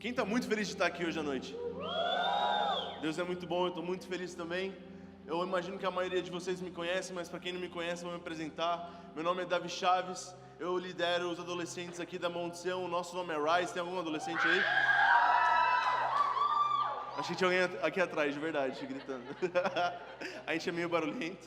Quem está muito feliz de estar aqui hoje à noite? Deus é muito bom, eu estou muito feliz também. Eu imagino que a maioria de vocês me conhece, mas para quem não me conhece, eu vou me apresentar. Meu nome é Davi Chaves, eu lidero os adolescentes aqui da Monte Sião. O nosso nome é Rise. Tem algum adolescente aí? Achei que tinha alguém aqui atrás, de verdade, gritando. A gente é meio barulhento.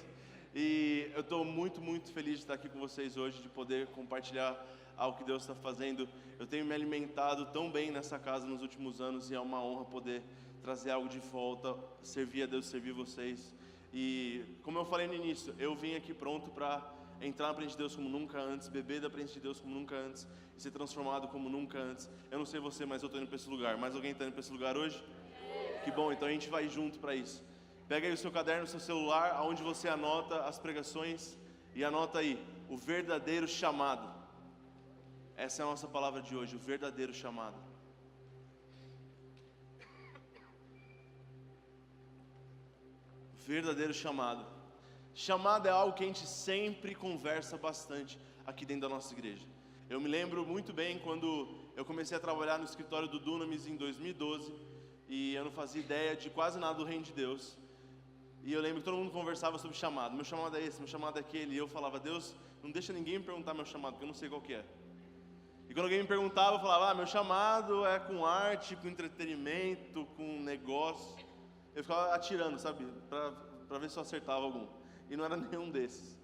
E eu estou muito feliz de estar aqui com vocês hoje, de poder compartilhar algo que Deus está fazendo. Eu tenho me alimentado tão bem nessa casa nos últimos anos e é uma honra poder trazer algo de volta, servir a Deus, servir vocês. E como eu falei no início, eu vim aqui pronto para entrar na presença de Deus como nunca antes, beber da presença de Deus como nunca antes e ser transformado como nunca antes. Eu não sei você, mas eu estou indo para esse lugar. Mais alguém está indo para esse lugar hoje? Que bom, então a gente vai junto para isso. Pega aí o seu caderno, o seu celular, onde você anota as pregações e anota aí, o verdadeiro chamado. Essa é a nossa palavra de hoje, o verdadeiro chamado. Verdadeiro chamado. Chamado é algo que a gente sempre conversa bastante aqui dentro da nossa igreja. Eu me lembro muito bem quando eu comecei a trabalhar no escritório do Dunamis em 2012 e eu não fazia ideia de quase nada do reino de Deus. E eu lembro que todo mundo conversava sobre chamado. Meu chamado é esse, meu chamado é aquele. E eu falava, Deus, não deixa ninguém me perguntar meu chamado, porque eu não sei qual que é. E quando alguém me perguntava, eu falava, meu chamado é com arte, com entretenimento, com negócio. Eu ficava atirando, sabe, para ver se eu acertava algum. E não era nenhum desses.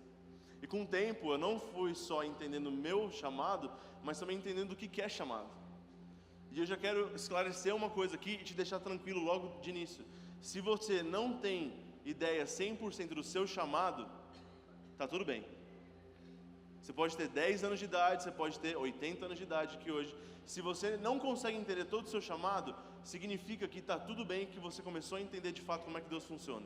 E com o tempo, eu não fui só entendendo o meu chamado, mas também entendendo o que é chamado. E eu já quero esclarecer uma coisa aqui e te deixar tranquilo logo de início. Se você não tem ideia 100% do seu chamado, tá tudo bem. Você pode ter 10 anos de idade, você pode ter 80 anos de idade aqui hoje. Se você não consegue entender todo o seu chamado, significa que tá tudo bem, que você começou a entender de fato como é que Deus funciona.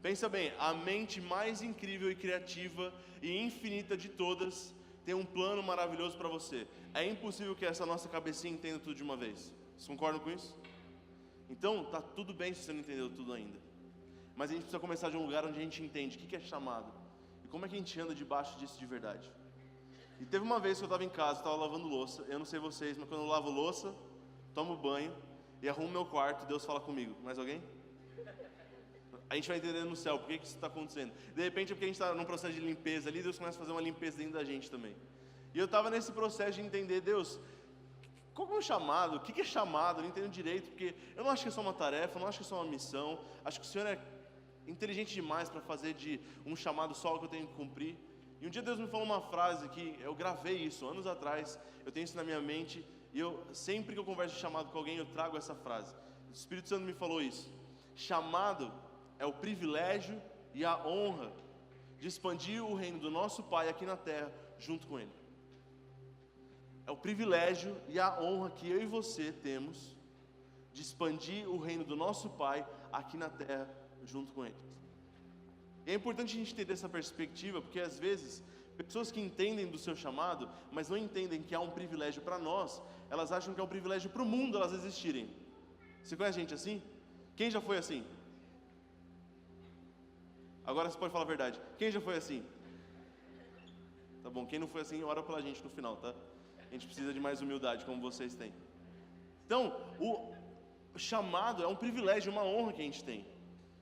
Pensa bem, a mente mais incrível e criativa e infinita de todas tem um plano maravilhoso para você. É impossível que essa nossa cabecinha entenda tudo de uma vez. Vocês concordam com isso? Então, tá tudo bem se você não entendeu tudo ainda. Mas a gente precisa começar de um lugar onde a gente entende o que é chamado e como é que a gente anda debaixo disso de verdade. E teve uma vez que eu estava em casa, estava lavando louça. Eu não sei vocês, mas quando eu lavo louça, tomo banho e arrumo meu quarto, Deus fala comigo. Mais alguém? A gente vai entender no céu por que isso está acontecendo. De repente é porque a gente está num processo de limpeza ali, Deus começa a fazer uma limpeza dentro da gente também. E eu estava nesse processo de entender, Deus, qual é o meu chamado? O que é chamado? Eu não entendo direito, porque eu não acho que é só uma tarefa, eu não acho que é só uma missão. Acho que o Senhor é inteligente demais para fazer de um chamado só o que eu tenho que cumprir. E um dia Deus me falou uma frase que eu gravei isso anos atrás, eu tenho isso na minha mente, e sempre que eu converso de chamado com alguém, eu trago essa frase. O Espírito Santo me falou isso. Chamado é o privilégio e a honra de expandir o reino do nosso Pai aqui na terra, junto com Ele. É o privilégio e a honra que eu e você temos de expandir o reino do nosso Pai aqui na terra, junto com Ele. E é importante a gente ter essa perspectiva, porque às vezes, pessoas que entendem do seu chamado, mas não entendem que há um privilégio para nós, elas acham que é um privilégio para o mundo elas existirem. Você conhece gente assim? Quem já foi assim? Agora você pode falar a verdade. Quem já foi assim? Tá bom, quem não foi assim, ora pela gente no final, tá? A gente precisa de mais humildade, como vocês têm. Então, o chamado é um privilégio, uma honra que a gente tem.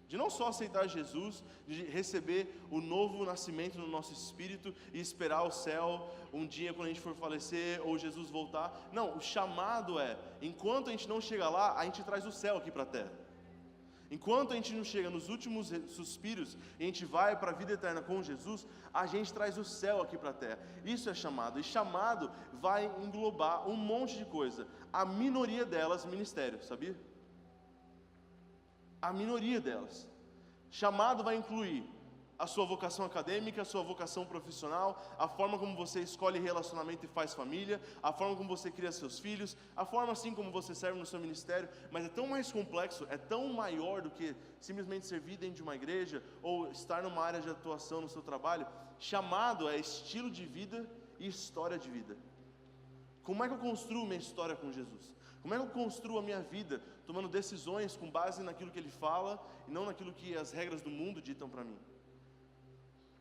De não só aceitar Jesus, de receber o novo nascimento no nosso espírito e esperar o céu um dia quando a gente for falecer ou Jesus voltar. Não, o chamado é, enquanto a gente não chega lá, a gente traz o céu aqui para a terra. Enquanto a gente não chega nos últimos suspiros e a gente vai para a vida eterna com Jesus, a gente traz o céu aqui para a terra. Isso é chamado. E chamado vai englobar um monte de coisa. A minoria delas, ministério, sabia? A minoria delas. Chamado vai incluir a sua vocação acadêmica, a sua vocação profissional, a forma como você escolhe relacionamento e faz família, a forma como você cria seus filhos, a forma assim como você serve no seu ministério, mas é tão mais complexo, é tão maior do que simplesmente servir dentro de uma igreja ou estar numa área de atuação no seu trabalho. Chamado é estilo de vida e história de vida. Como é que eu construo minha história com Jesus? Como é que eu construo a minha vida tomando decisões com base naquilo que Ele fala e não naquilo que as regras do mundo ditam para mim?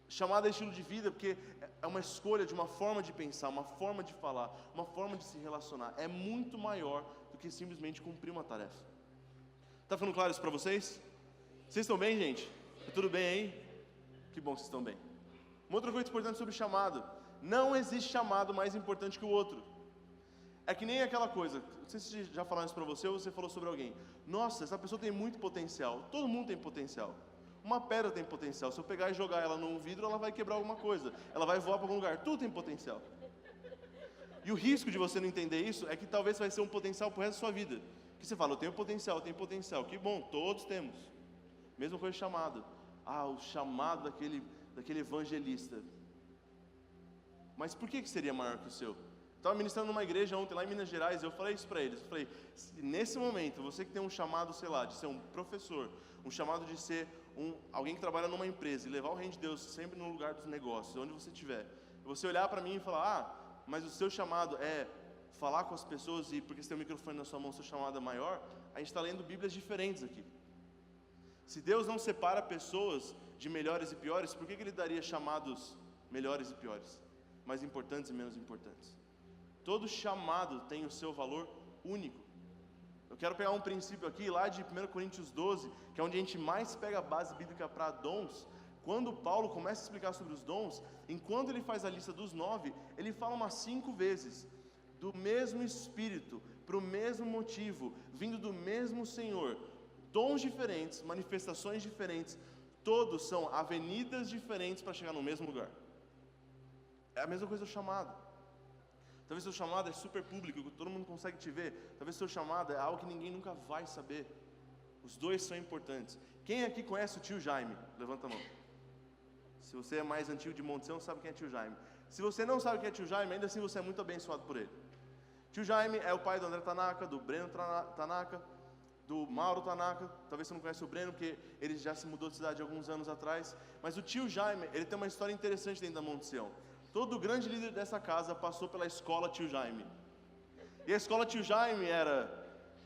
Chamado é estilo de vida porque é uma escolha de uma forma de pensar, uma forma de falar, uma forma de se relacionar. É muito maior do que simplesmente cumprir uma tarefa. Está ficando claro isso para vocês? Vocês estão bem, gente? Tá tudo bem aí? Que bom que vocês estão bem. Uma outra coisa importante sobre chamado: não existe chamado mais importante que o outro. É que nem aquela coisa, não sei se já falaram isso para você ou você falou sobre alguém. Nossa, essa pessoa tem muito potencial. Todo mundo tem potencial. Uma pedra tem potencial. Se eu pegar e jogar ela num vidro, ela vai quebrar alguma coisa. Ela vai voar para algum lugar. Tudo tem potencial. E o risco de você não entender isso é que talvez vai ser um potencial para o resto da sua vida. Que você fala, eu tenho potencial, eu tenho potencial. Que bom, todos temos. Mesma coisa chamado. O chamado daquele evangelista. Mas por que seria maior que o seu? Estava ministrando numa igreja ontem lá em Minas Gerais, e eu falei isso para eles. Eu falei, nesse momento, você que tem um chamado, sei lá, de ser um professor, um chamado de ser alguém que trabalha numa empresa e levar o reino de Deus sempre no lugar dos negócios, onde você estiver. Você olhar para mim e falar, mas o seu chamado é falar com as pessoas e porque você tem o microfone na sua mão, seu chamado é maior, a gente está lendo Bíblias diferentes aqui. Se Deus não separa pessoas de melhores e piores, por que Ele daria chamados melhores e piores? Mais importantes e menos importantes? Todo chamado tem o seu valor único. Eu quero pegar um princípio aqui, lá de 1 Coríntios 12, que é onde a gente mais pega a base bíblica para dons. Quando Paulo começa a explicar sobre os dons, enquanto ele faz a lista dos 9, ele fala umas 5 vezes, do mesmo Espírito, para o mesmo motivo, vindo do mesmo Senhor, dons diferentes, manifestações diferentes, todos são avenidas diferentes para chegar no mesmo lugar. É a mesma coisa do chamado. Talvez seu chamado é super público, que todo mundo consegue te ver. Talvez seu chamado é algo que ninguém nunca vai saber. Os dois são importantes. Quem aqui conhece o tio Jaime? Levanta a mão. Se você é mais antigo de Montição, sabe quem é tio Jaime. Se você não sabe quem é tio Jaime, ainda assim você é muito abençoado por ele. Tio Jaime é o pai do André Tanaka, do Breno Tanaka, do Mauro Tanaka. Talvez você não conheça o Breno, porque ele já se mudou de cidade alguns anos atrás. Mas o tio Jaime, ele tem uma história interessante dentro da Monte Sião. Todo grande líder dessa casa passou pela escola tio Jaime. E a escola tio Jaime era,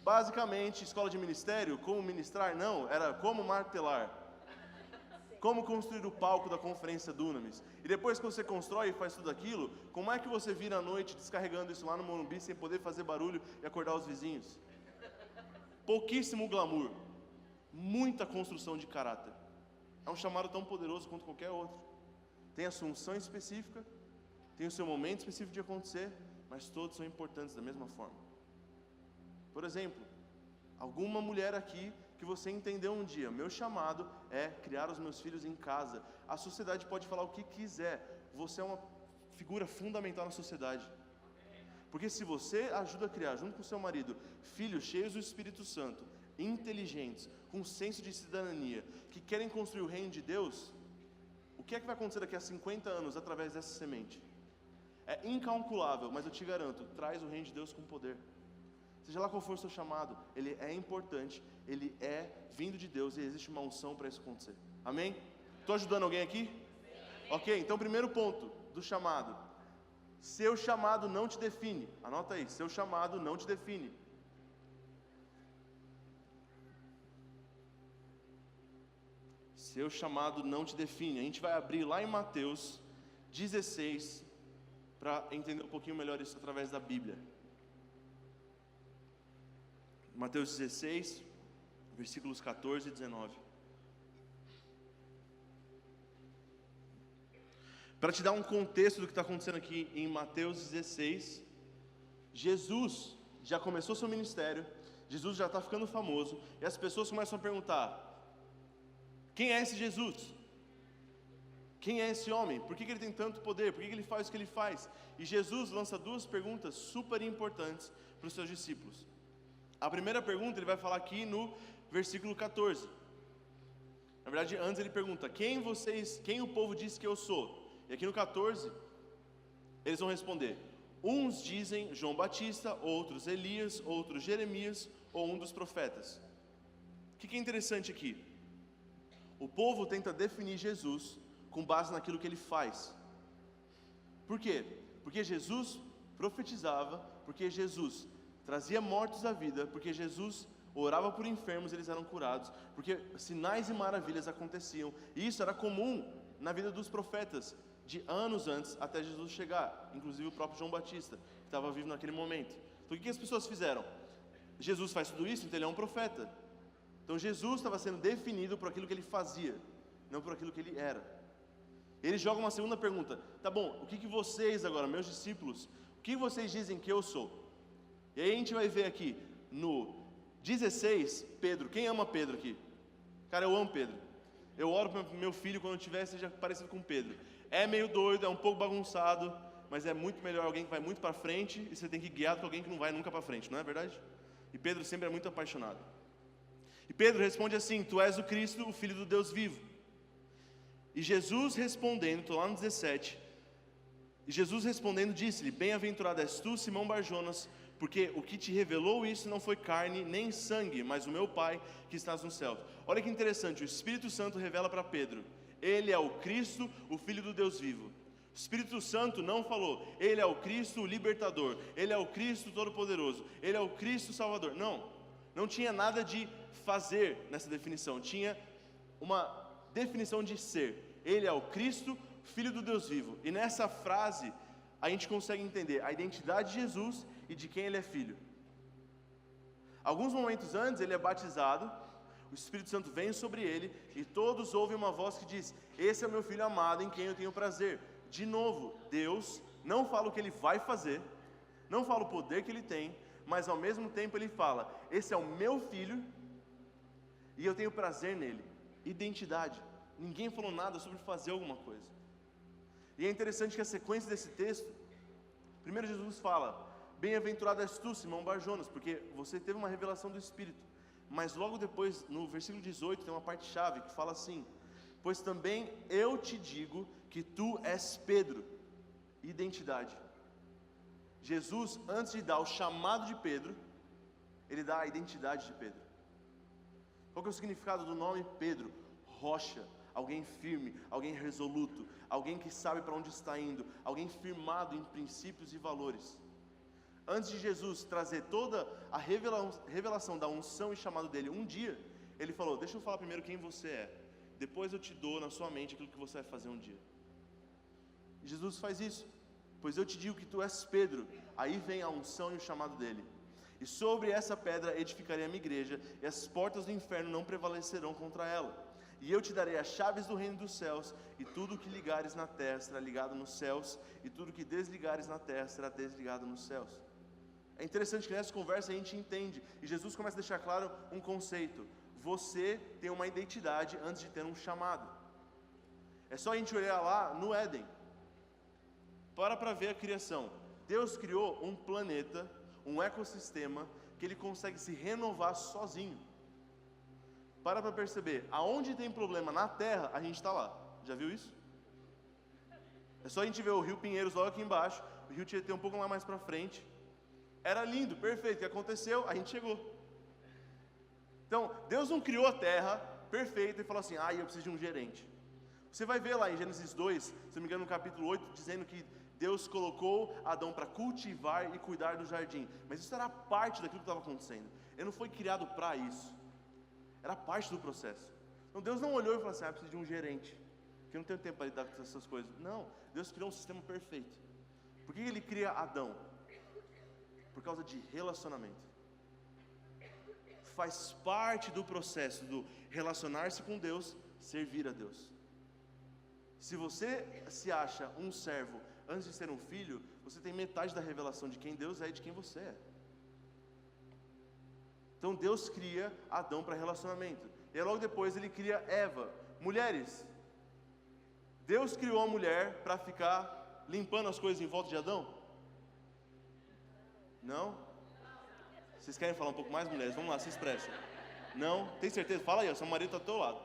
basicamente, escola de ministério. Como ministrar? Não, era como martelar. Como construir o palco da conferência Dunamis. E depois que você constrói e faz tudo aquilo, como é que você vira à noite descarregando isso lá no Morumbi sem poder fazer barulho e acordar os vizinhos? Pouquíssimo glamour. Muita construção de caráter. É um chamado tão poderoso quanto qualquer outro. Tem a sua unção específica, tem o seu momento específico de acontecer, mas todos são importantes da mesma forma. Por exemplo, alguma mulher aqui que você entendeu um dia, meu chamado é criar os meus filhos em casa. A sociedade pode falar o que quiser, você é uma figura fundamental na sociedade. Porque se você ajuda a criar, junto com seu marido, filhos cheios do Espírito Santo, inteligentes, com senso de cidadania, que querem construir o reino de Deus, o que é que vai acontecer daqui a 50 anos através dessa semente? É incalculável, mas eu te garanto, traz o reino de Deus com poder. Seja lá qual for o seu chamado, ele é importante, ele é vindo de Deus e existe uma unção para isso acontecer. Amém? Estou ajudando alguém aqui? Ok, então primeiro ponto do chamado. Seu chamado não te define. Anota aí, seu chamado não te define. Seu chamado não te define. A gente vai abrir lá em Mateus 16, para entender um pouquinho melhor isso através da Bíblia. Mateus 16, versículos 14 e 19. Para te dar um contexto do que está acontecendo aqui em Mateus 16, Jesus já começou seu ministério, Jesus já está ficando famoso, e as pessoas começam a perguntar, quem é esse Jesus? Quem é esse homem? Por que ele tem tanto poder? Por que ele faz o que ele faz? E Jesus lança 2 perguntas super importantes para os seus discípulos. A primeira pergunta ele vai falar aqui no versículo 14. Na verdade, antes ele pergunta, quem o povo diz que eu sou? E aqui no 14, eles vão responder, uns dizem João Batista, outros Elias, outros Jeremias, ou um dos profetas. O que é interessante aqui? O povo tenta definir Jesus com base naquilo que ele faz. Por quê? Porque Jesus profetizava, porque Jesus trazia mortos à vida, porque Jesus orava por enfermos e eles eram curados, porque sinais e maravilhas aconteciam, e isso era comum na vida dos profetas, de anos antes até Jesus chegar, inclusive o próprio João Batista, que estava vivo naquele momento. Então o que as pessoas fizeram? Jesus faz tudo isso, então ele é um profeta. Então Jesus estava sendo definido por aquilo que ele fazia, não por aquilo que ele era. Ele joga uma segunda pergunta: tá bom, o que vocês agora, meus discípulos, o que vocês dizem que eu sou? E aí a gente vai ver aqui no 16, Pedro. Quem ama Pedro aqui? Cara, eu amo Pedro. Eu oro para meu filho quando eu tiver seja parecido com Pedro. É meio doido, é um pouco bagunçado, mas é muito melhor alguém que vai muito para frente e você tem que guiar com alguém que não vai nunca para frente, não é verdade? E Pedro sempre é muito apaixonado. E Pedro responde assim: tu és o Cristo, o Filho do Deus vivo. E Jesus respondendo, estou lá no 17, e Jesus respondendo disse-lhe: bem-aventurado és tu, Simão Barjonas, porque o que te revelou isso não foi carne nem sangue, mas o meu Pai que estás no céu. Olha que interessante, o Espírito Santo revela para Pedro: ele é o Cristo, o Filho do Deus vivo. O Espírito Santo não falou: ele é o Cristo, o libertador, ele é o Cristo todo-poderoso, ele é o Cristo salvador. Não tinha nada de fazer nessa definição, tinha uma definição de ser. Ele é o Cristo, Filho do Deus vivo. E nessa frase a gente consegue entender a identidade de Jesus e de quem ele é filho. Alguns momentos antes ele é batizado, o Espírito Santo vem sobre ele e todos ouvem uma voz que diz: esse é o meu filho amado em quem eu tenho prazer. De novo, Deus não fala o que ele vai fazer, não fala o poder que ele tem, mas ao mesmo tempo ele fala: esse é o meu filho e eu tenho prazer nele. Identidade. Ninguém falou nada sobre fazer alguma coisa. E é interessante que a sequência desse texto, primeiro Jesus fala: bem-aventurado és tu, Simão Barjonas, porque você teve uma revelação do Espírito. Mas logo depois, no versículo 18, tem uma parte chave que fala assim: pois também eu te digo que tu és Pedro. Identidade. Jesus, antes de dar o chamado de Pedro, ele dá a identidade de Pedro. Qual que é o significado do nome Pedro? Rocha, alguém firme, alguém resoluto, alguém que sabe para onde está indo, alguém firmado em princípios e valores. Antes de Jesus trazer toda a revelação da unção e chamado dele, um dia, ele falou: deixa eu falar primeiro quem você é, depois eu te dou na sua mente aquilo que você vai fazer um dia. E Jesus faz isso: pois eu te digo que tu és Pedro. Aí vem a unção e o chamado dele: e sobre essa pedra edificarei a minha igreja, e as portas do inferno não prevalecerão contra ela. E eu te darei as chaves do reino dos céus, e tudo o que ligares na terra será ligado nos céus, e tudo o que desligares na terra será desligado nos céus. É interessante que nessa conversa a gente entende, e Jesus começa a deixar claro um conceito: você tem uma identidade antes de ter um chamado. É só a gente olhar lá no Éden, para ver a criação. Deus criou um planeta, um ecossistema, que ele consegue se renovar sozinho. Para perceber, aonde tem problema na terra, a gente está lá. Já viu isso? É só a gente ver o Rio Pinheiros logo aqui embaixo, o Rio Tietê um pouco lá mais para frente. Era lindo, perfeito, o que aconteceu? A gente chegou. Então, Deus não criou a terra perfeita e falou assim: eu preciso de um gerente. Você vai ver lá em Gênesis 2, se não me engano no capítulo 8, dizendo que Deus colocou Adão para cultivar e cuidar do jardim. Mas isso era parte daquilo que estava acontecendo. Ele não foi criado para isso. Era parte do processo. Então Deus não olhou e falou assim: eu preciso de um gerente, que eu não tenho tempo para lidar com essas coisas. Não, Deus criou um sistema perfeito. Por que ele cria Adão? Por causa de relacionamento. Faz parte do processo do relacionar-se com Deus, servir a Deus. Se você se acha um servo antes de ser um filho, você tem metade da revelação de quem Deus é e de quem você é. Então Deus cria Adão para relacionamento. E logo depois ele cria Eva. Mulheres, Deus criou a mulher para ficar limpando as coisas em volta de Adão? Não? Vocês querem falar um pouco mais, mulheres? Vamos lá, se expressem. Não? Tem certeza? Fala aí, seu marido está do teu lado.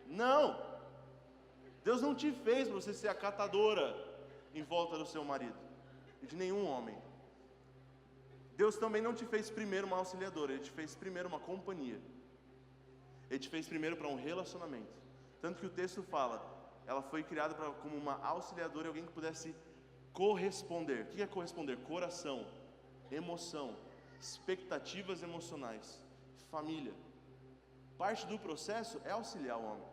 Não! Deus não te fez para você ser a catadora em volta do seu marido e de nenhum homem. Deus também não te fez primeiro uma auxiliadora, Ele te fez primeiro uma companhia. Ele te fez primeiro para um relacionamento. Tanto que o texto fala, ela foi criada como uma auxiliadora, alguém que pudesse corresponder. O que é corresponder? Coração, emoção, expectativas emocionais, família. Parte do processo é auxiliar o homem.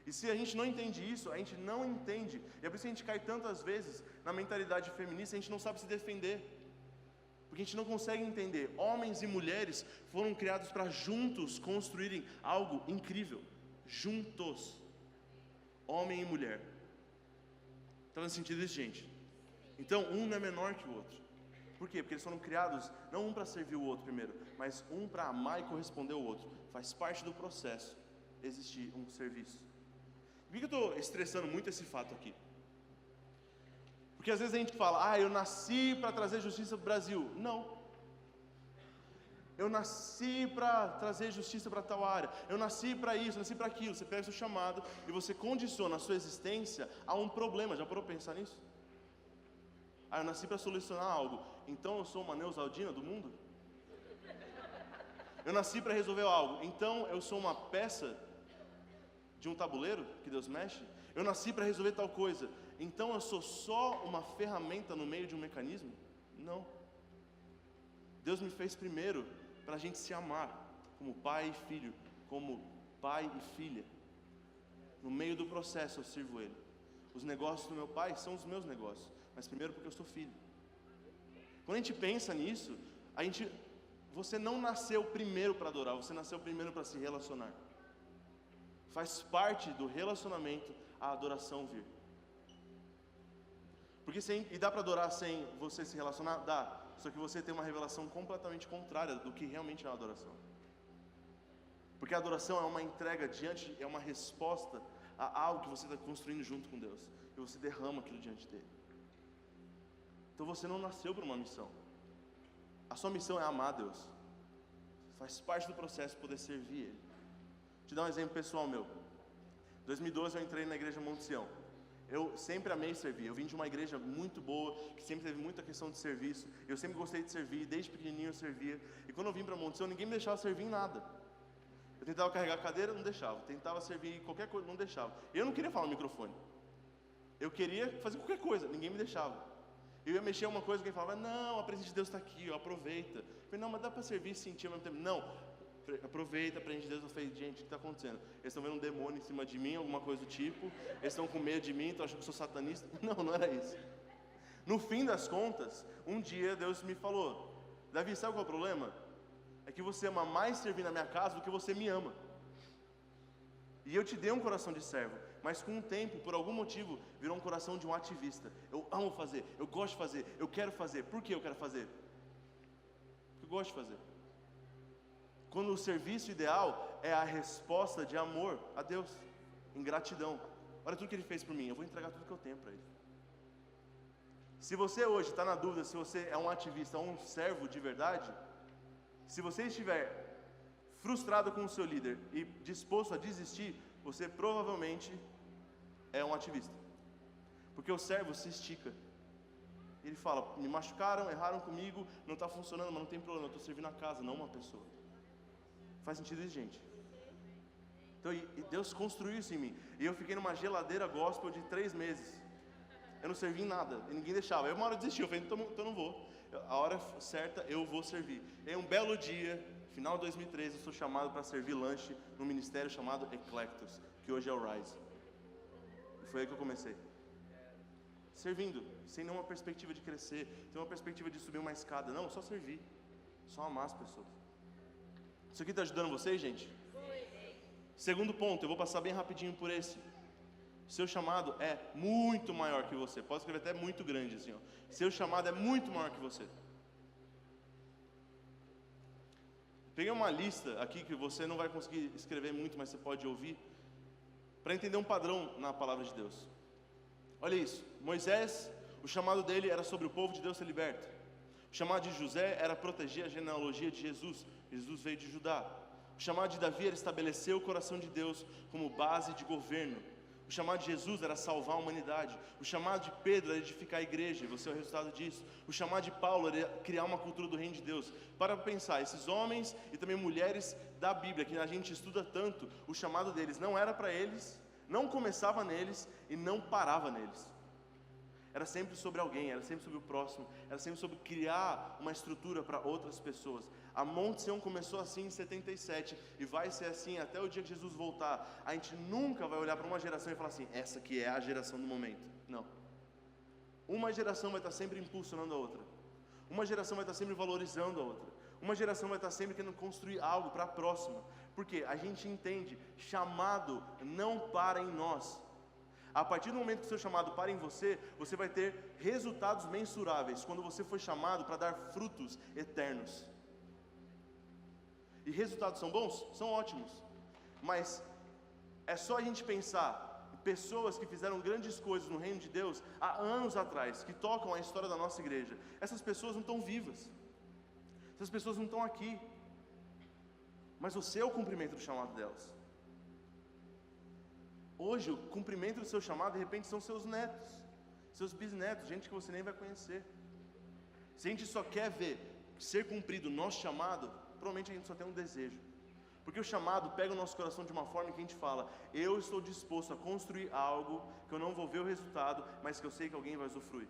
E se a gente não entende isso, a gente não entende. E é por isso que a gente cai tantas vezes na mentalidade feminista, a gente não sabe se defender. Porque a gente não consegue entender. Homens e mulheres foram criados para juntos construírem algo incrível. Juntos. Homem e mulher. Está no sentido disso, gente? Então, um não é menor que o outro. Por quê? Porque eles foram criados, não um para servir o outro primeiro, mas um para amar e corresponder ao outro. Faz parte do processo existir um serviço. Por que eu estou estressando muito esse fato aqui? Porque às vezes a gente fala, eu nasci para trazer justiça para o Brasil. Não. Eu nasci para trazer justiça para tal área. Eu nasci para isso, eu nasci para aquilo. Você pega o seu chamado e você condiciona a sua existência a um problema. Já parou para pensar nisso? Eu nasci para solucionar algo. Então eu sou uma Neusaldina do mundo? Eu nasci para resolver algo. Então eu sou uma peça de um tabuleiro que Deus mexe? Eu nasci para resolver tal coisa. Então eu sou só uma ferramenta no meio de um mecanismo? Não. Deus me fez primeiro para a gente se amar, como pai e filho, como pai e filha. No meio do processo eu sirvo Ele. Os negócios do meu pai são os meus negócios, mas primeiro porque eu sou filho. Quando a gente pensa nisso, você não nasceu primeiro para adorar, você nasceu primeiro para se relacionar. Faz parte do relacionamento a adoração vir. Porque dá para adorar sem você se relacionar? Dá. Só que você tem uma revelação completamente contrária do que realmente é a adoração. Porque a adoração é uma entrega é uma resposta a algo que você está construindo junto com Deus. E você derrama aquilo diante dele. Então você não nasceu para uma missão. A sua missão é amar Deus. Faz parte do processo poder servir Ele. Vou te dar um exemplo pessoal meu. Em 2012 eu entrei na igreja Monte Sião. Eu sempre amei servir. Eu vim de uma igreja muito boa, que sempre teve muita questão de serviço. Eu sempre gostei de servir, desde pequenininho eu servia. E quando eu vim para Monte Sião, ninguém me deixava servir em nada. Eu tentava carregar a cadeira, não deixava. Tentava servir em qualquer coisa, não deixava. Eu não queria falar no microfone. Eu queria fazer qualquer coisa, ninguém me deixava. Eu ia mexer uma coisa, alguém falava, não, a presença de Deus está aqui, aproveita. Eu falei, não, mas dá para servir e sentir ao mesmo tempo. Não, aproveita, a presença de Deus. Eu falei, gente, o que está acontecendo? Eles estão vendo um demônio em cima de mim, alguma coisa do tipo. Eles estão com medo de mim, estão achando que eu sou satanista. Não, não era isso. No fim das contas, um dia Deus me falou, Davi, sabe qual é o problema? É que você ama mais servir na minha casa do que você me ama. E eu te dei um coração de servo, mas com o tempo, por algum motivo, virou um coração de um ativista. Eu amo fazer, eu gosto de fazer, eu quero fazer. Por que eu quero fazer? Porque eu gosto de fazer. Quando o serviço ideal é a resposta de amor a Deus, em gratidão. Olha tudo que Ele fez por mim, eu vou entregar tudo que eu tenho para Ele. Se você hoje está na dúvida se você é um ativista ou um servo de verdade, se você estiver frustrado com o seu líder e disposto a desistir, você provavelmente é um ativista. Porque o servo se estica. Ele fala, me machucaram, erraram comigo, não está funcionando, mas não tem problema, eu estou servindo a casa, não uma pessoa. Faz sentido isso, gente? Então, e Deus construiu isso em mim. E eu fiquei numa geladeira gospel de 3 meses. Eu não servi em nada, e ninguém deixava. Aí uma hora eu desisti, eu falei, então eu não vou. A hora certa eu vou servir. E aí um belo dia, final de 2013, eu sou chamado para servir lanche num ministério chamado Eclectus, que hoje é o Rise. E foi aí que eu comecei. Servindo, sem nenhuma perspectiva de crescer, sem uma perspectiva de subir uma escada. Não, só servir, só amar as pessoas. Isso aqui está ajudando vocês, gente? Segundo ponto, eu vou passar bem rapidinho por esse. Seu chamado é muito maior que você. Pode escrever até muito grande assim, ó. Seu chamado é muito maior que você. Peguei uma lista aqui que você não vai conseguir escrever muito, mas você pode ouvir, para entender um padrão na palavra de Deus. Olha isso, Moisés, o chamado dele era sobre o povo de Deus ser liberto. O chamado de José era proteger a genealogia de Jesus. Jesus veio de Judá. O chamado de Davi era estabelecer o coração de Deus como base de governo. O chamado de Jesus era salvar a humanidade. O chamado de Pedro era edificar a igreja, e você é o resultado disso. O chamado de Paulo era criar uma cultura do reino de Deus. Para pensar, esses homens e também mulheres da Bíblia, que a gente estuda tanto, o chamado deles não era para eles, não começava neles e não parava neles. Era sempre sobre alguém, era sempre sobre o próximo, era sempre sobre criar uma estrutura para outras pessoas. A Monte Sião começou assim em 77 e vai ser assim até o dia que Jesus voltar. A gente nunca vai olhar para uma geração e falar assim, essa aqui é a geração do momento. Não. Uma geração vai estar sempre impulsionando a outra. Uma geração vai estar sempre valorizando a outra. Uma geração vai estar sempre querendo construir algo para a próxima. Porque a gente entende, chamado não para em nós. A partir do momento que o seu chamado para em você, você vai ter resultados mensuráveis quando você foi chamado para dar frutos eternos. E resultados são bons? São ótimos. Mas é só a gente pensar pessoas que fizeram grandes coisas no reino de Deus há anos atrás, que tocam a história da nossa igreja. Essas pessoas não estão vivas. Essas pessoas não estão aqui. Mas você é o cumprimento do chamado delas. Hoje, o cumprimento do seu chamado, de repente, são seus netos, seus bisnetos, gente que você nem vai conhecer. Se a gente só quer ver ser cumprido o nosso chamado, provavelmente a gente só tem um desejo. Porque o chamado pega o nosso coração de uma forma que a gente fala: eu estou disposto a construir algo que eu não vou ver o resultado, mas que eu sei que alguém vai usufruir.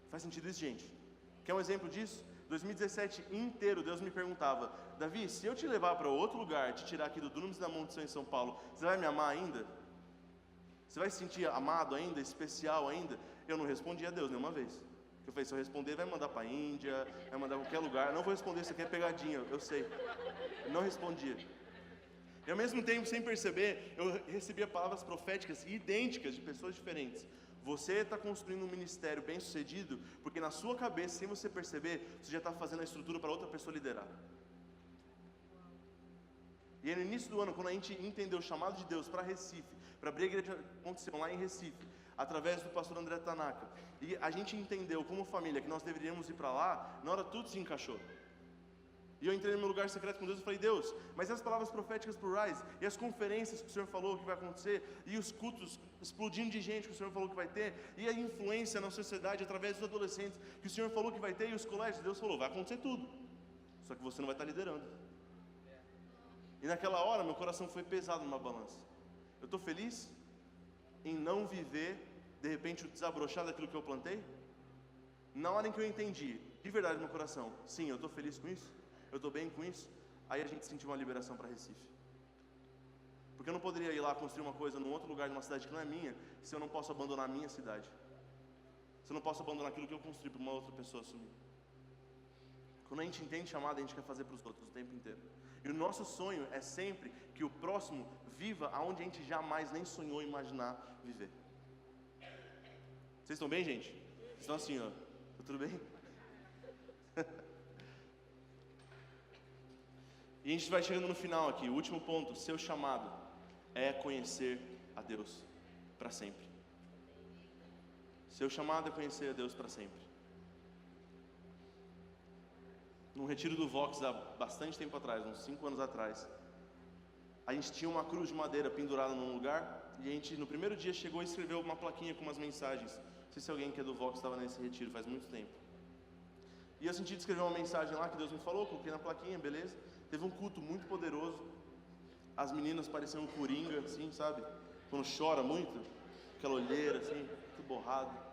Faz sentido isso, gente? Quer um exemplo disso? 2017 inteiro, Deus me perguntava: Davi, se eu te levar para outro lugar, te tirar aqui do Dunamis da Monte em São Paulo, você vai me amar ainda? Você vai se sentir amado ainda, especial ainda? Eu não respondi a Deus nenhuma vez. Eu falei: se eu responder, vai mandar para a Índia, vai mandar para qualquer lugar. Não vou responder, isso aqui é pegadinha, eu sei. Não respondia. E ao mesmo tempo, sem perceber, eu recebia palavras proféticas idênticas de pessoas diferentes. Você está construindo um ministério bem sucedido, porque na sua cabeça, sem você perceber, você já está fazendo a estrutura para outra pessoa liderar. E aí, no início do ano, quando a gente entendeu o chamado de Deus para Recife, para abrir a igreja aconteceu lá em Recife, através do pastor André Tanaka, e a gente entendeu como família que nós deveríamos ir para lá, na hora tudo se encaixou. E eu entrei no meu lugar secreto com Deus e falei: Deus, mas e as palavras proféticas para o Rise? E as conferências que o Senhor falou que vai acontecer? E os cultos explodindo de gente que o Senhor falou que vai ter? E a influência na sociedade através dos adolescentes que o Senhor falou que vai ter? E os colégios? Deus falou: vai acontecer tudo, só que você não vai estar liderando. E naquela hora meu coração foi pesado numa balança. Eu estou feliz em não viver de repente o desabrochar daquilo que eu plantei? Na hora em que eu entendi de verdade no meu coração: sim, eu estou feliz com isso, eu estou bem com isso. Aí a gente sentiu uma liberação para Recife. Porque eu não poderia ir lá construir uma coisa num outro lugar, numa cidade que não é minha, se eu não posso abandonar a minha cidade, se eu não posso abandonar aquilo que eu construí para uma outra pessoa assumir. Quando a gente entende chamada, a gente quer fazer para os outros o tempo inteiro. E o nosso sonho é sempre que o próximo viva aonde a gente jamais nem sonhou imaginar viver. Vocês estão bem, gente? Vocês estão assim, ó. Tá tudo bem? E a gente vai chegando no final aqui. O último ponto: seu chamado é conhecer a Deus para sempre. Seu chamado é conhecer a Deus para sempre. Num retiro do Vox há bastante tempo atrás, uns 5 anos atrás, a gente tinha uma cruz de madeira pendurada num lugar, e a gente no primeiro dia chegou e escreveu uma plaquinha com umas mensagens. Não sei se alguém que é do Vox estava nesse retiro, faz muito tempo. E eu senti de escrever uma mensagem lá que Deus me falou, coloquei na plaquinha, beleza. Teve um culto muito poderoso. As meninas pareciam um coringa, assim, sabe? Quando chora muito, aquela olheira, assim, tudo borrado.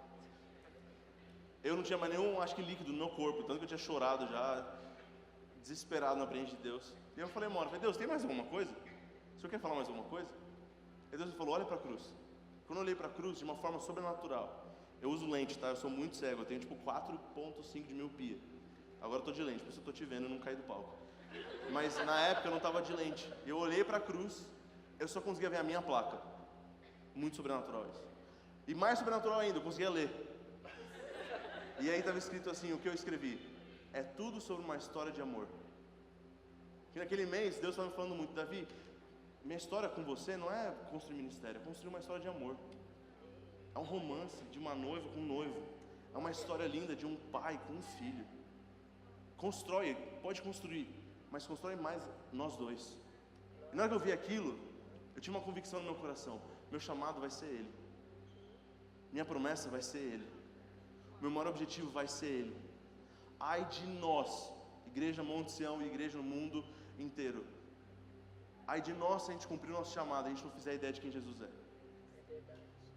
Eu não tinha mais nenhum, acho que líquido no meu corpo, tanto que eu tinha chorado já, desesperado na presença de Deus. E eu falei: mano, Deus, tem mais alguma coisa? O senhor quer falar mais alguma coisa? E Deus me falou: olha para a cruz. Quando eu olhei para a cruz, de uma forma sobrenatural, eu uso lente, tá? Eu sou muito cego, eu tenho tipo 4,5 de miopia. Agora eu estou de lente, por isso eu estou te vendo e não caí do palco. Mas na época eu não estava de lente. Eu olhei para a cruz, eu só conseguia ver a minha placa. Muito sobrenatural isso. E mais sobrenatural ainda, eu conseguia ler. E aí estava escrito assim, o que eu escrevi: é tudo sobre uma história de amor. E naquele mês, Deus estava me falando muito: Davi, minha história com você não é construir ministério, é construir uma história de amor. É um romance de uma noiva com um noivo. É uma história linda de um pai com um filho. Constrói, pode construir, mas constrói mais nós dois. E na hora que eu vi aquilo, eu tinha uma convicção no meu coração: meu chamado vai ser Ele, minha promessa vai ser Ele, meu maior objetivo vai ser Ele. Ai de nós, Igreja Monte Sião e igreja no mundo inteiro, ai de nós se a gente cumprir o nosso chamado, a gente não fizer a ideia de quem Jesus é.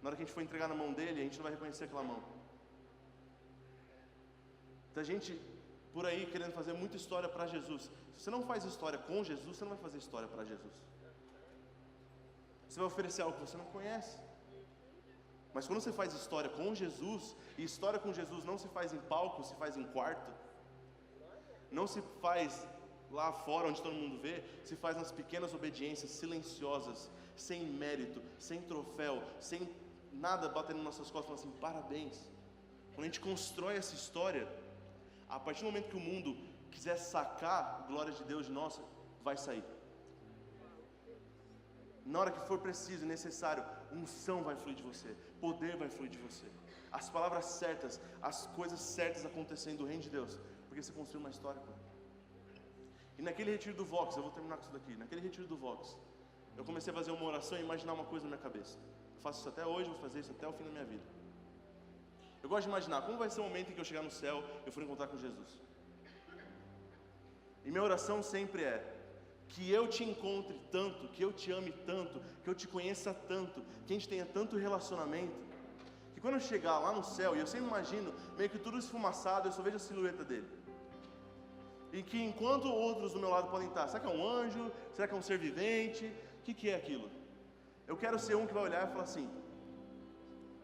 Na hora que a gente for entregar na mão dele, a gente não vai reconhecer aquela mão. Tem gente por aí querendo fazer muita história para Jesus. Se você não faz história com Jesus, você não vai fazer história para Jesus. Você vai oferecer algo que você não conhece. Mas quando você faz história com Jesus, e história com Jesus não se faz em palco, se faz em quarto, não se faz lá fora onde todo mundo vê, se faz nas pequenas obediências silenciosas, sem mérito, sem troféu, sem nada batendo nas nossas costas, falando assim, parabéns. Quando a gente constrói essa história, a partir do momento que o mundo quiser sacar a glória de Deus de nós, vai sair. Na hora que for preciso e necessário, unção vai fluir de você, poder vai fluir de você, as palavras certas, as coisas certas acontecendo do reino de Deus, porque você construiu uma história com ele. E naquele retiro do Vox, eu vou terminar com isso daqui, naquele retiro do Vox, eu comecei a fazer uma oração e imaginar uma coisa na minha cabeça. Eu faço isso até hoje, vou fazer isso até o fim da minha vida. Eu gosto de imaginar como vai ser o momento em que eu chegar no céu, eu for encontrar com Jesus. E minha oração sempre é que eu te encontre tanto, que eu te ame tanto, que eu te conheça tanto, que a gente tenha tanto relacionamento, que quando eu chegar lá no céu, e eu sempre imagino meio que tudo esfumaçado, eu só vejo a silhueta dele. E que enquanto outros do meu lado podem estar, será que é um anjo? Será que é um ser vivente? O que é aquilo? Eu quero ser um que vai olhar e falar assim,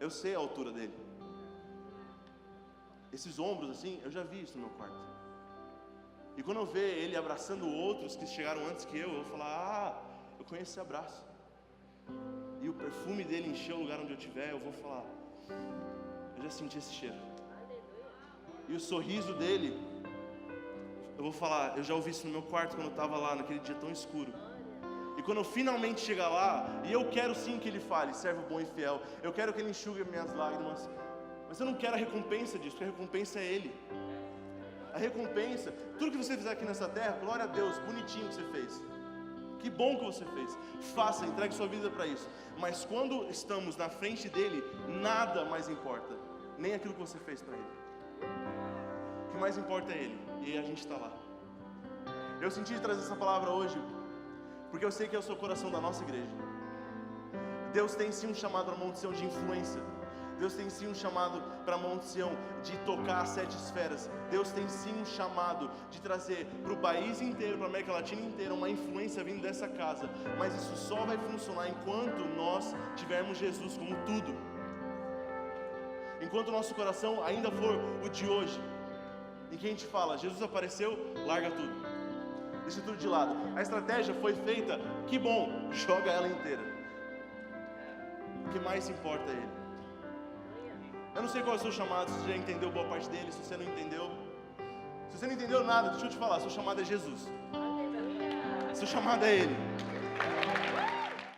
eu sei a altura dele. Esses ombros assim, eu já vi isso no meu quarto. E quando eu ver ele abraçando outros que chegaram antes que eu vou falar, eu conheço esse abraço. E o perfume dele encheu o lugar onde eu estiver, eu vou falar, eu já senti esse cheiro. E o sorriso dele, eu vou falar, eu já ouvi isso no meu quarto quando eu estava lá, naquele dia tão escuro. E quando eu finalmente chegar lá, e eu quero sim que ele fale, servo bom e fiel, eu quero que ele enxugue minhas lágrimas, mas eu não quero a recompensa disso, porque a recompensa é ele. A recompensa, tudo que você fizer aqui nessa terra, glória a Deus, bonitinho que você fez, que bom que você fez, faça, entregue sua vida para isso. Mas quando estamos na frente dele, nada mais importa, nem aquilo que você fez para ele. O que mais importa é ele, e a gente está lá. Eu senti de trazer essa palavra hoje, porque eu sei que é o seu coração da nossa igreja. Deus tem sim um chamado para Monte Sião de influência. Deus tem sim um chamado para Monte Sião de tocar as 7 esferas. Deus tem sim um chamado de trazer para o país inteiro, para a América Latina inteira, uma influência vindo dessa casa. Mas isso só vai funcionar enquanto nós tivermos Jesus como tudo. Enquanto o nosso coração ainda for o de hoje, em que a gente fala, Jesus apareceu, larga tudo, deixa tudo de lado. A estratégia foi feita, que bom, joga ela inteira. O que mais importa é ele. Eu não sei qual é o seu chamado, se você já entendeu boa parte dele, se você não entendeu. Se você não entendeu nada, deixa eu te falar, seu chamado é Jesus. Seu chamado é ele.